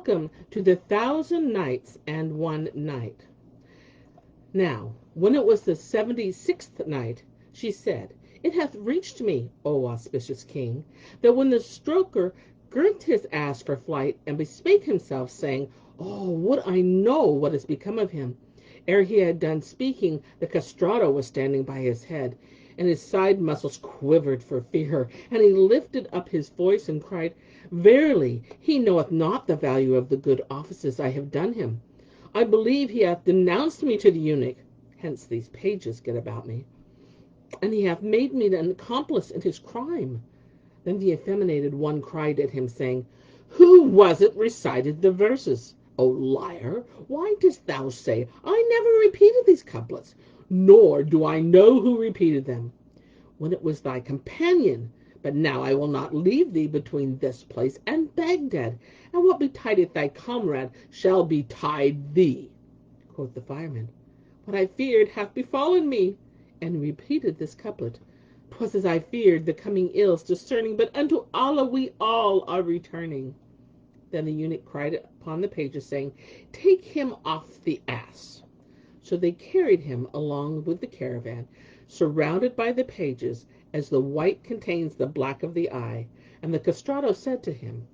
welcome to the 1,000 Nights and 1 Night. Now, when it was the 76th night, she said, It hath reached me, O auspicious king, that when the stroker girt his ass for flight, and bespake himself, saying, Oh, would I know what is become of him? Ere he had done speaking, the castrato was standing by his head, and his side muscles quivered for fear, and he lifted up his voice and cried, Verily, he knoweth not the value of the good offices I have done him. I believe he hath denounced me to the eunuch, hence these pages get about me, and he hath made me an accomplice in his crime. Then the effeminated one cried at him, saying, Who was it recited the verses? O liar, why didst thou say, I never repeated these couplets, nor do I know who repeated them, when it was thy companion? But now I will not leave thee between this place and Baghdad, and what betideth thy comrade shall betide thee. Quoth the fireman, What I feared hath befallen me, and repeated this couplet. 'Twas as I feared the coming ills discerning, but unto Allah we all are returning. Then the eunuch cried upon the pages, saying, Take him off the ass. So they carried him along with the caravan, surrounded by the pages, as the white contains the black of the eye. And the castrato said to him,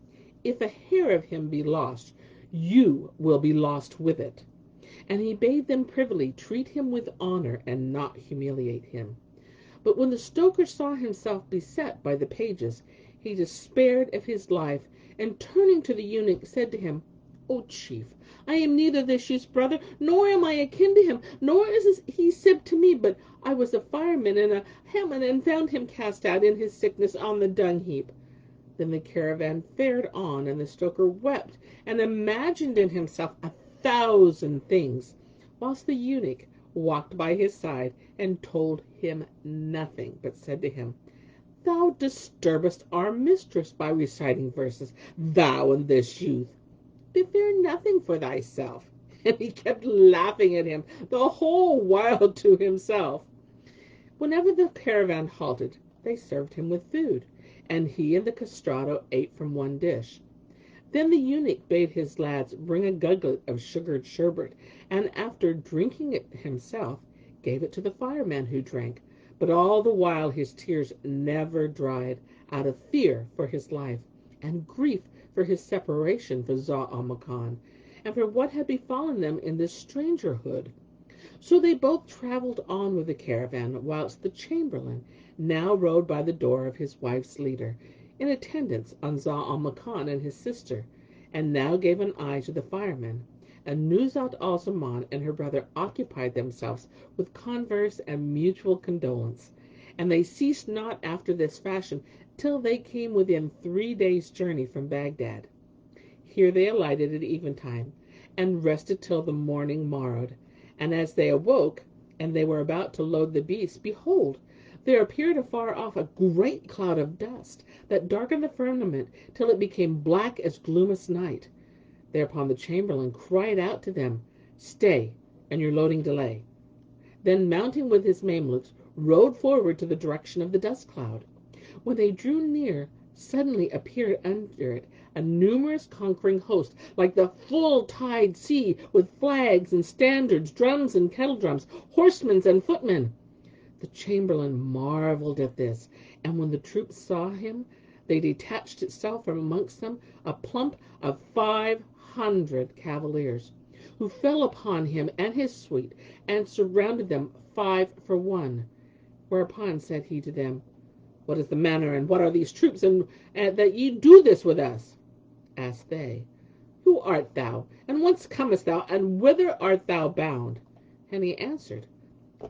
If a hair of him be lost, you will be lost with it. And he bade them privily treat him with honor, and not humiliate him. But when the stoker saw himself beset by the pages, he despaired of his life, and turning to the eunuch, said to him, O chief, I am neither this youth's brother, nor am I akin to him, nor is he sib to me, but I was a fireman and a hemman, and found him cast out in his sickness on the dung heap. Then the caravan fared on, and the stoker wept, and imagined in himself 1,000 things, whilst the eunuch walked by his side, and told him nothing, but said to him, Thou disturbest our mistress by reciting verses, thou and this youth. Fear nothing for thyself. And he kept laughing at him the whole while to himself. Whenever the caravan halted, they served him with food, and he and the castrato ate from one dish. Then the eunuch bade his lads bring a gugglet of sugared sherbet, and after drinking it himself, gave it to the fireman, who drank, but all the while his tears never dried, out of fear for his life, and grief for his separation from Zau al-Makan, and for what had befallen them in this strangerhood. So they both travelled on with the caravan, whilst the chamberlain now rode by the door of his wife's leader, in attendance on Zau al-Makan and his sister, and now gave an eye to the firemen. And Nuzhat al-Zaman and her brother occupied themselves with converse and mutual condolence, and they ceased not after this fashion till they came within 3 days' journey from Baghdad. Here they alighted at eventime, and rested till the morning morrowed. And as they awoke, and they were about to load the beasts, behold, there appeared afar off a great cloud of dust, that darkened the firmament till it became black as gloomous night. Thereupon the chamberlain cried out to them, Stay, and your loading delay. Then mounting with his Mamelukes, rode forward to the direction of the dust cloud. When they drew near, suddenly appeared under it a numerous conquering host, like the full tide sea, with flags and standards, drums and kettledrums, horsemen and footmen. The chamberlain marvelled at this, and when the troops saw him, they detached itself from amongst them a plump of 500 cavaliers, who fell upon him and his suite, and surrounded them 5 for 1. Whereupon said he to them, What is the manner, and what are these troops, and that ye do this with us? Asked they, Who art thou, and whence comest thou, and whither art thou bound? And he answered,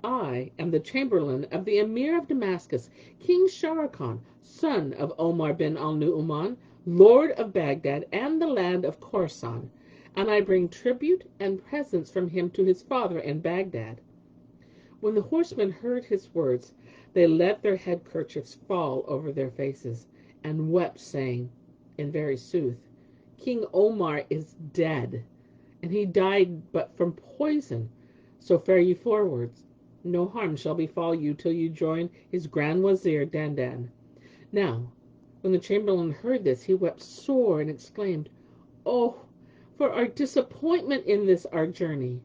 I am the chamberlain of the Emir of Damascus, King Sharrkan, son of Omar bin al-Nu-uman, lord of Baghdad and the land of Khorasan, and I bring tribute and presents from him to his father in Baghdad. When the horsemen heard his words, they let their head-kerchiefs fall over their faces, and wept, saying, In very sooth, King Omar is dead, and he died but from poison. So fare you forwards. No harm shall befall you till you join his Grand Wazir Dandan. Now, when the chamberlain heard this, he wept sore, and exclaimed, Oh, for our disappointment in this our journey."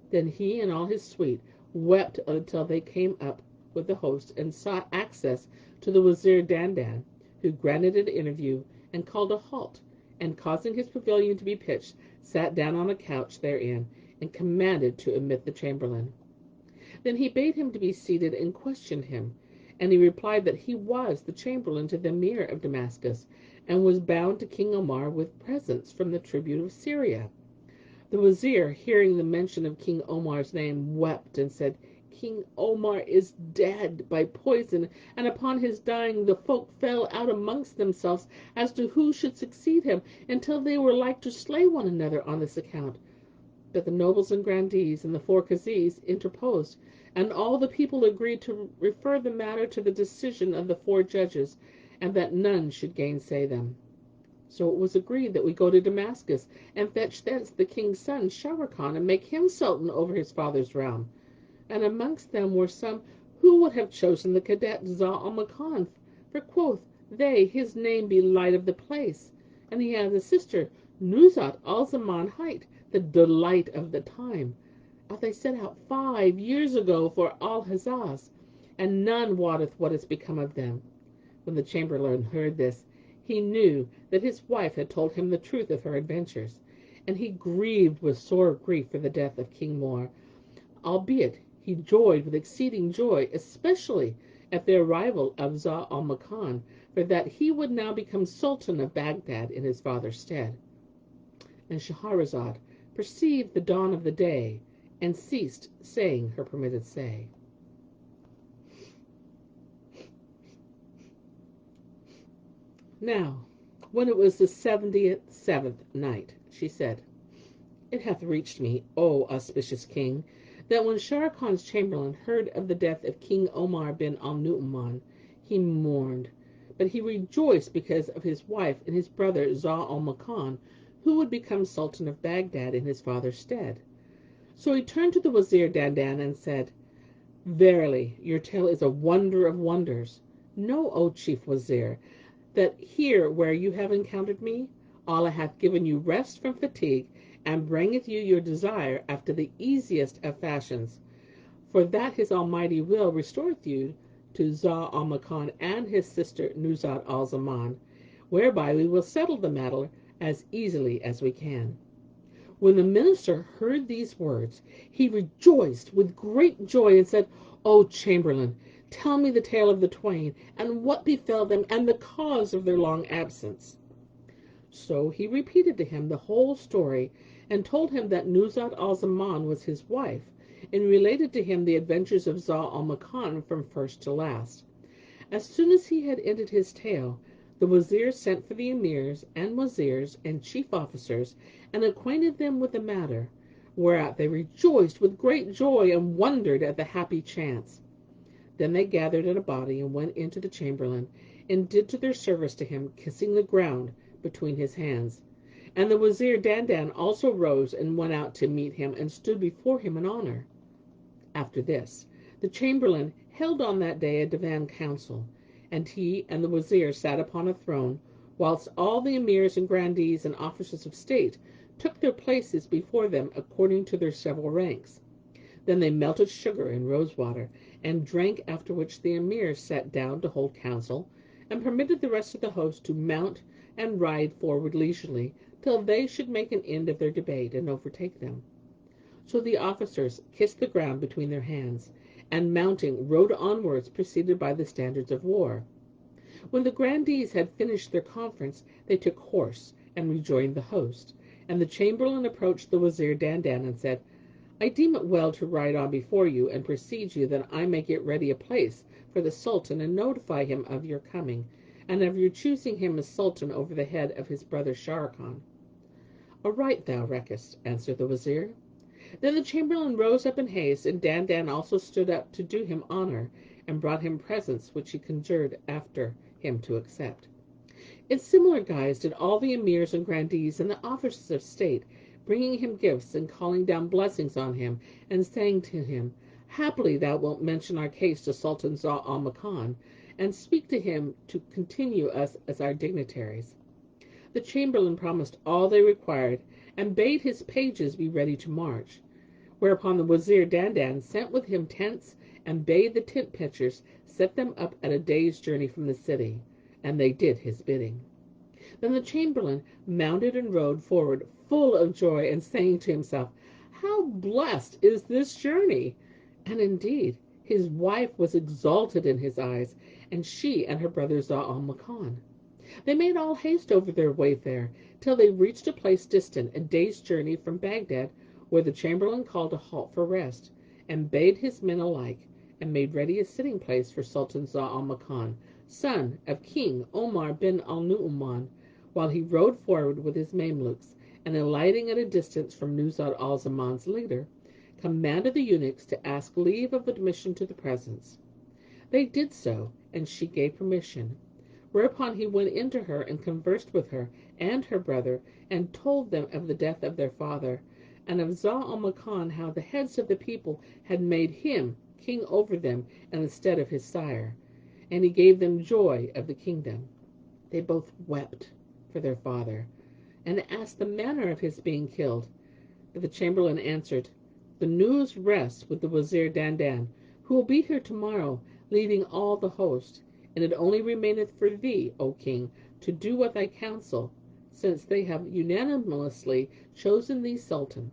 Then he and all his suite wept until they came up with the host and sought access to the Wazir Dandan, who granted an interview and called a halt, and causing his pavilion to be pitched, sat down on a couch therein and commanded to admit the chamberlain. Then he bade him to be seated and questioned him, and he replied that he was the chamberlain to the Emir of Damascus, and was bound to King Omar with presents from the tribute of Syria. The Wazir, hearing the mention of King Omar's name, wept and said, "King Omar is dead by poison, and upon his dying the folk fell out amongst themselves as to who should succeed him, until they were like to slay one another on this account. But the nobles and grandees and the four Kazis interposed, and all the people agreed to refer the matter to the decision of the four judges, and that none should gainsay them. So it was agreed that we go to Damascus and fetch thence the king's son Shah Khan, and make him sultan over his father's realm. And amongst them were some who would have chosen the cadet al-Nu-uman, for quoth they, his name be light of the place, and he has a sister, Nuzhat al-Zaman hight, the delight of the time. As they set out 5 years ago for al-Hizaz, and none wotteth what is become of them." When the chamberlain heard this, he knew that his wife had told him the truth of her adventures, and he grieved with sore grief for the death of King Omar, albeit he joyed with exceeding joy, especially at the arrival of Zau al-Makan, for that he would now become Sultan of Baghdad in his father's stead. And Shahrazad perceived the dawn of the day, and ceased saying her permitted say. Now, when it was the 77th night, she said, "It hath reached me, O auspicious king, that when Shah Khan's chamberlain heard of the death of King Omar bin al-Nu-uman, he mourned, but he rejoiced because of his wife and his brother Zau al-Makan, who would become Sultan of Baghdad in his father's stead. So he turned to the Wazir Dandan and said, 'Verily, your tale is a wonder of wonders. Know, O chief Wazir, that here where you have encountered me, Allah hath given you rest from fatigue, and bringeth you your desire after the easiest of fashions. For that his almighty will restoreth you to Zau al-Makan and his sister Nuzhat al-Zaman, whereby we will settle the matter as easily as we can.' When the minister heard these words, he rejoiced with great joy and said, 'O chamberlain, tell me the tale of the twain, and what befell them, and the cause of their long absence.' So he repeated to him the whole story, and told him that Nuzhat al-Zaman was his wife, and related to him the adventures of Zau al-Makan from first to last. As soon as he had ended his tale, the Wazir sent for the emirs and wazirs and chief officers, and acquainted them with the matter, whereat they rejoiced with great joy and wondered at the happy chance. Then they gathered in a body and went into the chamberlain, and did to their service to him, kissing the ground between his hands. And the Wazir Dandan also rose and went out to meet him, and stood before him in honor. After this, the chamberlain held on that day a divan council, and he and the Wazir sat upon a throne, whilst all the emirs and grandees and officers of state took their places before them according to their several ranks. Then they melted sugar in rose water, and drank, after which the emirs sat down to hold council, and permitted the rest of the host to mount and ride forward leisurely, till they should make an end of their debate and overtake them. So the officers kissed the ground between their hands, and mounting, rode onwards, preceded by the standards of war. When the grandees had finished their conference, they took horse and rejoined the host, and the chamberlain approached the Wazir Dandan and said, "I deem it well to ride on before you and precede you, that I may get ready a place for the Sultan, and notify him of your coming, and of your choosing him as Sultan over the head of his brother Shah Khan." "Aright thou reckest," answered the Wazir. Then the chamberlain rose up in haste, and Dandan also stood up to do him honor, and brought him presents which he conjured after him to accept. In similar guise did all the emirs and grandees and the officers of state, bringing him gifts and calling down blessings on him, and saying to him, "Happily thou wilt mention our case to Sultan Zau al-Makan, and speak to him to continue us as our dignitaries." The chamberlain promised all they required, and bade his pages be ready to march. Whereupon the Wazir Dandan sent with him tents, and bade the tent pitchers set them up at a day's journey from the city, and they did his bidding. Then the chamberlain mounted and rode forward, full of joy, and saying to himself, "How blessed is this journey!" And indeed his wife was exalted in his eyes, and she and her brother Zau al-Makan. They made all haste over their wayfare, till they reached a place distant a day's journey from Baghdad, where the chamberlain called a halt for rest, and bade his men alike, and made ready a sitting place for Sultan Zau al-Makan, son of King Omar bin al-Nu-uman, while he rode forward with his Mamelukes, and alighting at a distance from Nuzhat al-Zaman's leader, commanded the eunuchs to ask leave of admission to the presence. They did so, and she gave permission. Whereupon he went in to her and conversed with her and her brother, and told them of the death of their father, and of Zau al-Makan, how the heads of the people had made him king over them in the stead of his sire, and he gave them joy of the kingdom. They both wept for their father, and asked the manner of his being killed. But the chamberlain answered, "The news rests with the Wazir Dandan, who will be here tomorrow, leading all the host, and it only remaineth for thee, O king, to do what I counsel, since they have unanimously chosen thee sultan.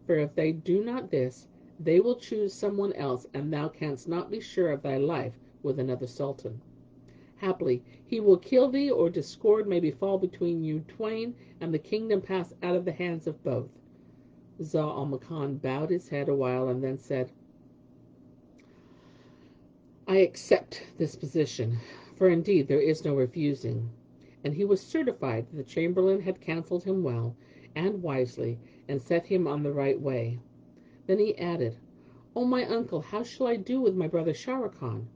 For if they do not this, they will choose someone else, and thou canst not be sure of thy life with another sultan. Haply he will kill thee, or discord may befall between you twain, and the kingdom pass out of the hands of both." Zau al-Makan bowed his head a while, and then said, "I accept this position, for indeed there is no refusing." And he was certified that the chamberlain had counselled him well and wisely, and set him on the right way. Then he added, "O my uncle, how shall I do with my brother Sharrkan?"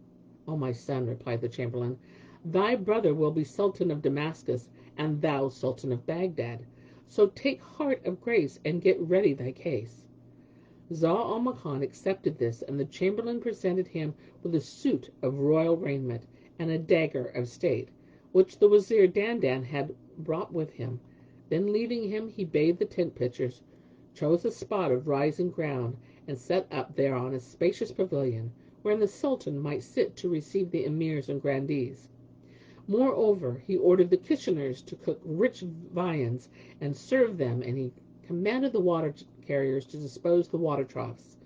"O my son," replied the chamberlain, "thy brother will be Sultan of Damascus, and thou Sultan of Baghdad. So take heart of grace, and get ready thy case." Zau al-Makan accepted this, and the chamberlain presented him with a suit of royal raiment, and a dagger of state, which the Wazir Dandan had brought with him. Then leaving him, he bade the tent pitchers chose a spot of rising ground, and set up thereon a spacious pavilion, wherein the sultan might sit to receive the emirs and grandees. Moreover, he ordered the kitcheners to cook rich viands and serve them, and he commanded the water carriers to dispose the water troughs.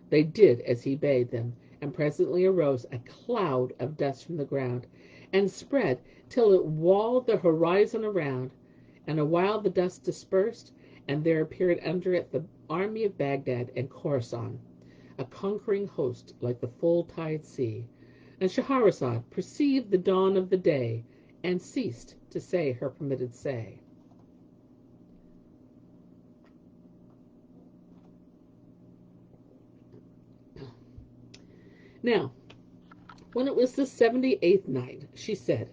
They did as he bade them, and presently arose a cloud of dust from the ground, and spread till it walled the horizon around. And a while the dust dispersed, and there appeared under it the army of Baghdad and Khorasan, a conquering host like the full tide sea. And Shahrazad perceived the dawn of the day, and ceased to say her permitted say. Now, when it was the 78th night, she said,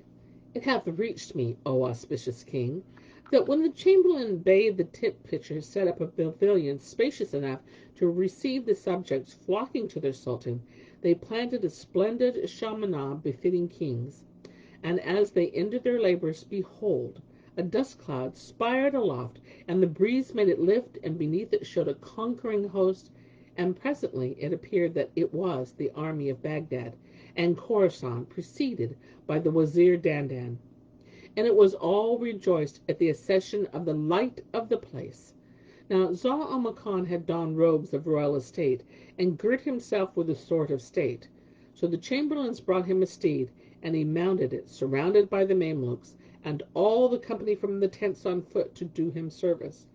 "It hath reached me, O auspicious king, that when the chamberlain bade the tent pitchers set up a pavilion spacious enough to receive the subjects flocking to their sultan, they planted a splendid shamanah befitting kings. And as they ended their labors, behold, a dust cloud spired aloft, and the breeze made it lift, and beneath it showed a conquering host. And presently it appeared that it was the army of Baghdad and Khorasan, preceded by the Wazir Dandan. And it was all rejoiced at the accession of the light of the place. Now Zau al-Makan had donned robes of royal estate, and girt himself with a sword of state. So the chamberlains brought him a steed, and he mounted it, surrounded by the Mamelukes, and all the company from the tents on foot to do him service.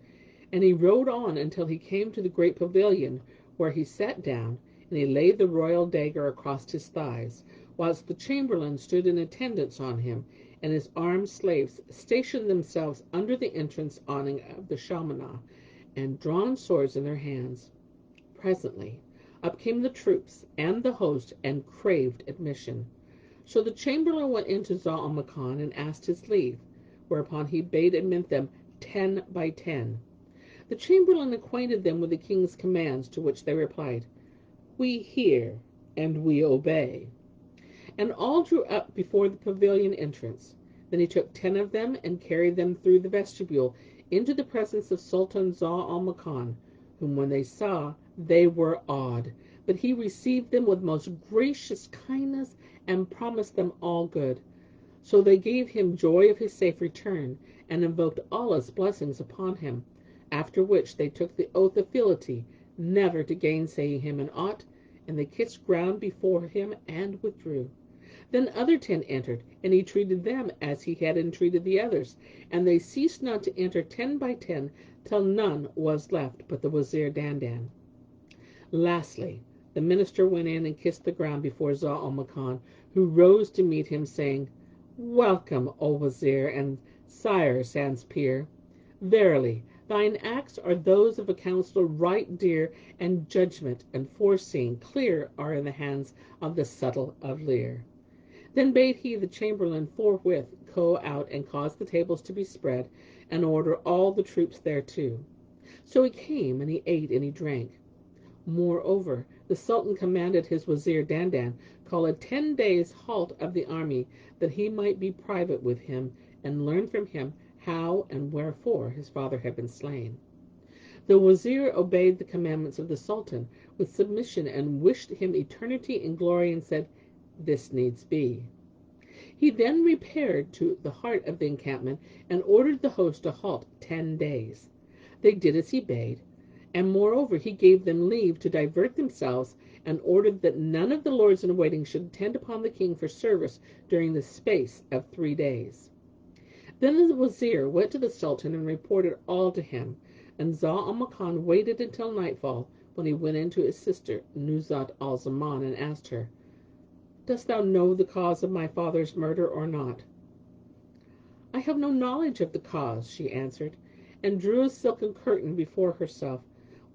And he rode on until he came to the great pavilion, where he sat down, and he laid the royal dagger across his thighs, whilst the chamberlain stood in attendance on him, and his armed slaves stationed themselves under the entrance awning of the shamanah, and drawn swords in their hands. Presently up came the troops and the host, and craved admission. So the chamberlain went in to Zau al-Makan and asked his leave, whereupon he bade admit them 10 by 10. The chamberlain acquainted them with the king's commands, to which they replied, "We hear and we obey." And all drew up before the pavilion entrance. Then he took 10 of them and carried them through the vestibule into the presence of Sultan Zau al-Makan, whom when they saw, they were awed. But he received them with most gracious kindness and promised them all good. So they gave him joy of his safe return, and invoked Allah's blessings upon him, after which they took the oath of fealty, never to gainsay him in aught, and they kissed ground before him and withdrew. Then other 10 entered, and he treated them as he had entreated the others, and they ceased not to enter 10 by 10, till none was left but the Wazir Dandan. Lastly, the minister went in and kissed the ground before Zau al-Makan, who rose to meet him, saying, "Welcome, O Wazir and Sire sans peer. Verily, thine acts are those of a counselor right dear, and judgment and foreseeing clear are in the hands of the subtle of Lear." Then bade he the chamberlain forthwith go out and cause the tables to be spread, and order all the troops thereto. So he came, and he ate and he drank. Moreover, the Sultan commanded his Wazir Dandan call a 10 days' halt of the army, that he might be private with him, and learn from him how and wherefore his father had been slain. The Wazir obeyed the commandments of the Sultan with submission, and wished him eternity in glory, and said, "This needs be." He then repaired to the heart of the encampment, and ordered the host to halt 10 days. They did as he bade, and moreover he gave them leave to divert themselves, and ordered that none of the lords in waiting should attend upon the king for service during the space of 3 days. Then the Wazir went to the Sultan and reported all to him, and Zau al-Makan waited until nightfall, when he went in to his sister Nuzhat al-Zaman, and asked her, "Dost thou know the cause of my father's murder or not?" "I have no knowledge of the cause," she answered, and drew a silken curtain before herself,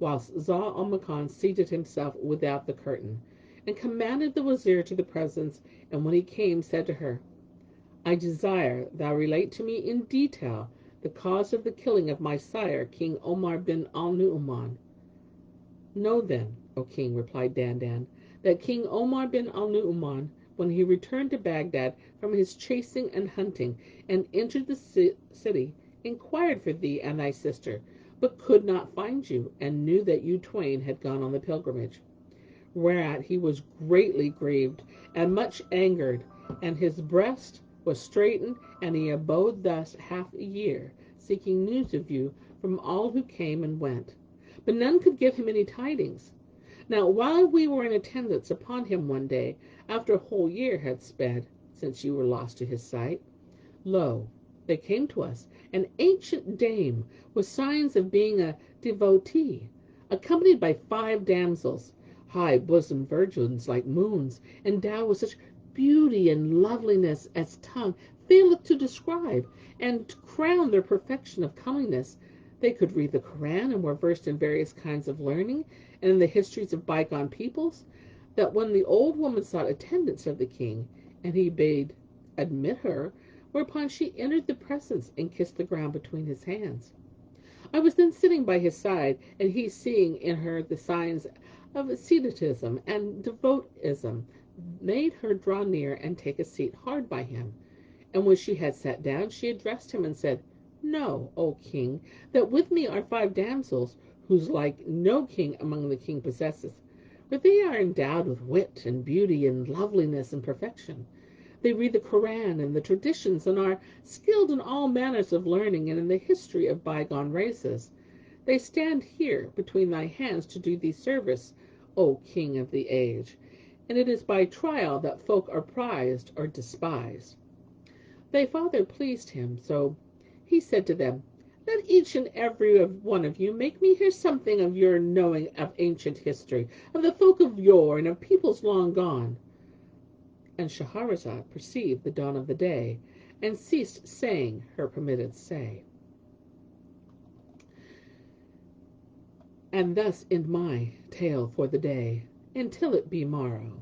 whilst Zau al-Makan seated himself without the curtain, and commanded the Wazir to the presence, and when he came said to her, "I desire thou relate to me in detail the cause of the killing of my sire, King Omar bin al-Nu-uman." "Know then, O king," replied Dandan, "that King Omar bin al-Nu-uman, when he returned to Baghdad from his chasing and hunting, and entered the city, inquired for thee and thy sister, but could not find you, and knew that you twain had gone on the pilgrimage. Whereat he was greatly grieved and much angered, and his breast was straitened, and he abode thus half a year, seeking news of you from all who came and went. But none could give him any tidings. Now, while we were in attendance upon him one day, after a whole year had sped since you were lost to his sight, lo, there came to us an ancient dame with signs of being a devotee, accompanied by 5 damsels, high-bosomed virgins like moons, endowed with such beauty and loveliness as tongue faileth to describe, and to crown their perfection of comeliness, they could read the Koran, and were versed in various kinds of learning, and in the histories of bygone peoples, that when the old woman sought attendance of the king, and he bade admit her, whereupon she entered the presence, and kissed the ground between his hands. I was then sitting by his side, and he, seeing in her the signs of asceticism and devotism, made her draw near and take a seat hard by him. And when she had sat down, she addressed him and said, "Know, O king, that with me are 5 damsels, whose like no king among the king possesseth, for they are endowed with wit and beauty and loveliness and perfection. They read the Koran and the traditions, and are skilled in all manners of learning, and in the history of bygone races. They stand here between thy hands to do thee service, O king of the age, and it is by trial that folk are prized or despised." Thy father pleased him, so he said to them, "Let each and every one of you make me hear something of your knowing of ancient history, of the folk of yore, and of peoples long gone." And Shahrazad perceived the dawn of the day, and ceased saying her permitted say. And thus end my tale for the day, until it be morrow.